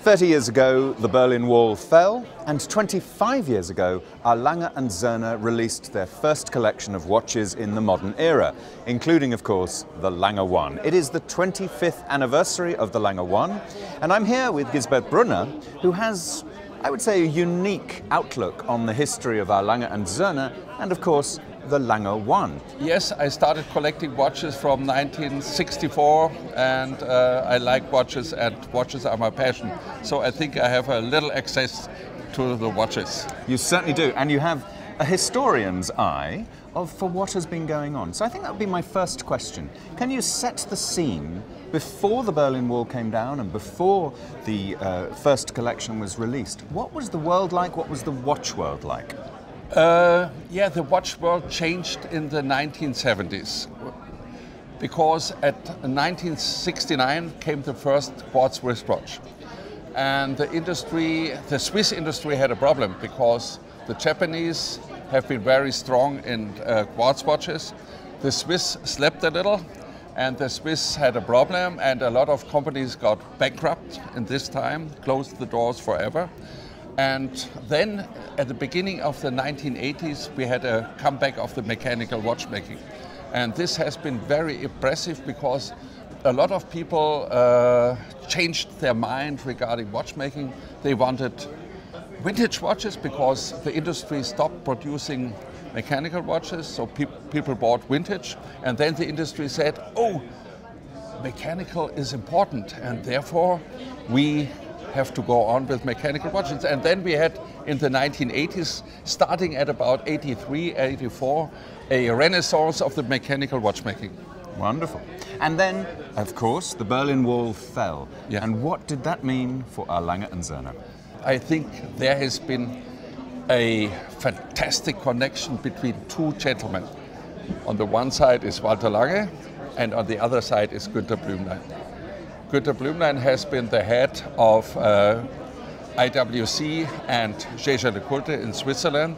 30 years ago, the Berlin Wall fell, and 25 years ago, our Lange Söhne released their first collection of watches in the modern era, including, of course, the Lange 1. It is the 25th anniversary of the Lange 1, and I'm here with Gisbert Brunner, who has, I would say, a unique outlook on the history of our Lange Söhne, and of course, the Lange 1. Yes, I started collecting watches from 1964, and I like watches, and watches are my passion. So I think I have a little access to the watches. You certainly do, and you have a historian's eye for what has been going on. So I think that would be my first question. Can you set the scene before the Berlin Wall came down and before the first collection was released? What was the world like? What was the watch world like? The watch world changed in the 1970s, because at 1969 came the first quartz wristwatch, and the Swiss industry had a problem because the Japanese have been very strong in quartz watches. The Swiss slept a little, and the Swiss had a problem, and a lot of companies got bankrupt in this time, closed the doors forever. And then, at the beginning of the 1980s, we had a comeback of the mechanical watchmaking. And this has been very impressive because a lot of people changed their mind regarding watchmaking. They wanted vintage watches because the industry stopped producing mechanical watches, so people bought vintage. And then the industry said, oh, mechanical is important, and therefore we have to go on with mechanical watches. And then we had, in the 1980s, starting at about 83, 84, a renaissance of the mechanical watchmaking. Wonderful. And then, of course, the Berlin Wall fell. Yeah. And what did that mean for our Lange Söhne? I think there has been a fantastic connection between two gentlemen. On the one side is Walter Lange, and on the other side is Günter Blümlein. Günter Blümlein has been the head of IWC and Jaeger LeCoultre in Switzerland,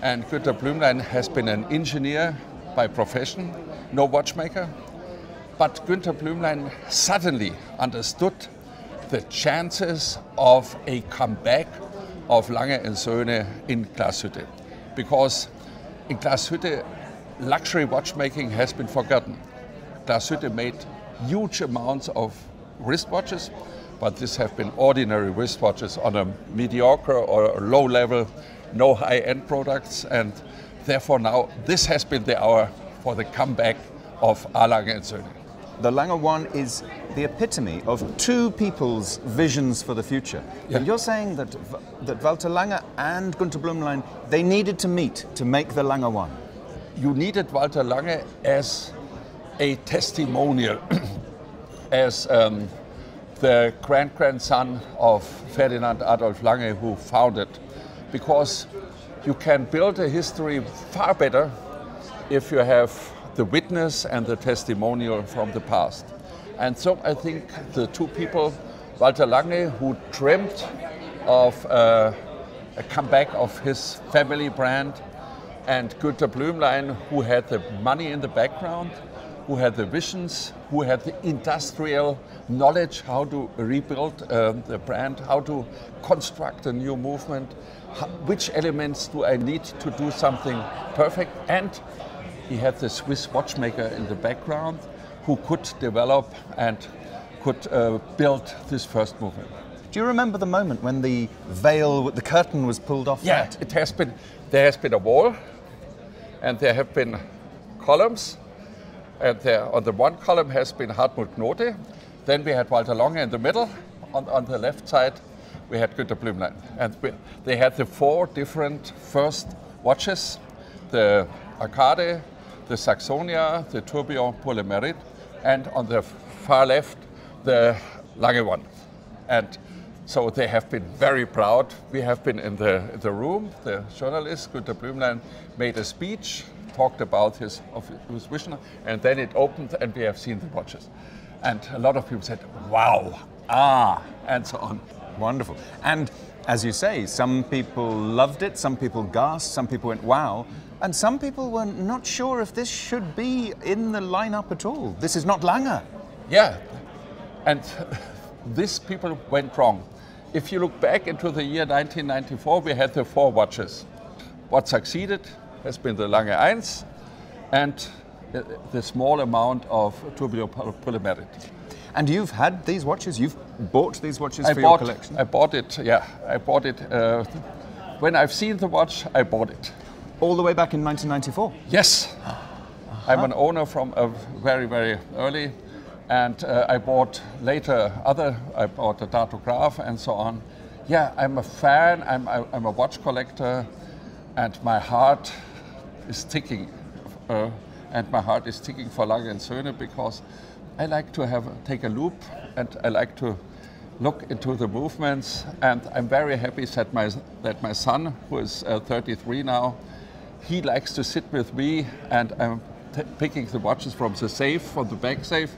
and Günter Blümlein has been an engineer by profession, no watchmaker. But Günter Blümlein suddenly understood the chances of a comeback of Lange Söhne in Glashütte, because in Glashütte luxury watchmaking has been forgotten. Glashütte made huge amounts of wristwatches, but these have been ordinary wristwatches on a mediocre or a low level, no high-end products, and therefore now this has been the hour for the comeback of Lange Söhne. The Lange 1 is the epitome of two people's visions for the future. Yeah. And you're saying that Walter Lange and Günter Blümlein, they needed to meet to make the Lange 1. You needed Walter Lange as a testimonial, as the grandson of Ferdinand Adolf Lange, who founded, because you can build a history far better if you have the witness and the testimonial from the past. And so I think the two people, Walter Lange, who dreamt of a comeback of his family brand, and Günter Blümlein, who had the money in the background, who had the visions, who had the industrial knowledge how to rebuild the brand, how to construct a new movement, which elements do I need to do something perfect. And he had the Swiss watchmaker in the background who could develop and could build this first movement. Do you remember the moment when the veil, the curtain was pulled off? Yeah, that? There has been a wall, and there have been columns. And there, on the one column has been Hartmut Knote. Then we had Walter Lange in the middle. On the left side, we had Günter Blümlein. And they had the four different first watches: the Arcade, the Saxonia, the Tourbillon pour le Mérite, and on the far left, the Lange 1. And so they have been very proud. We have been in the room. The journalist, Günter Blümlein, made a speech, talked about his vision, and then it opened and we have seen the watches. And a lot of people said, wow, and so on. Wonderful. And as you say, some people loved it, some people gasped, some people went, wow, and some people were not sure if this should be in the lineup at all. This is not Lange. Yeah, and these people went wrong. if you look back into the year 1994, we had the 4 watches. What succeeded has been the Lange 1 and the small amount of tubular polymerid. And you've had these watches? You've bought these watches for your collection? I bought it, yeah. I bought it. When I've seen the watch, I bought it. All the way back in 1994? Yes. I'm an owner from very, very early. And I bought later I bought a datograph and so on. Yeah, I'm a fan, I'm a watch collector, and my heart is ticking. And my heart is ticking for Lange Söhne because I like to take a loop and I like to look into the movements. And I'm very happy that my son, who is 33 now, he likes to sit with me and I'm picking the watches from the safe, from the back safe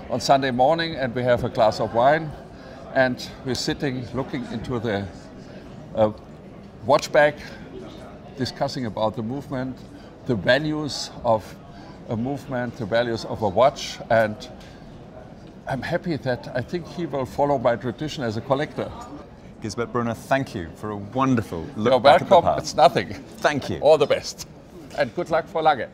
on Sunday morning, and we have a glass of wine and we're sitting looking into the watch bag, discussing about the movement, the values of a movement, the values of a watch, and I'm happy that I think he will follow my tradition as a collector. Gisbert Brunner, thank you for a wonderful look You're back at the welcome, past. it's nothing. Thank you. All the best, and good luck for Lange.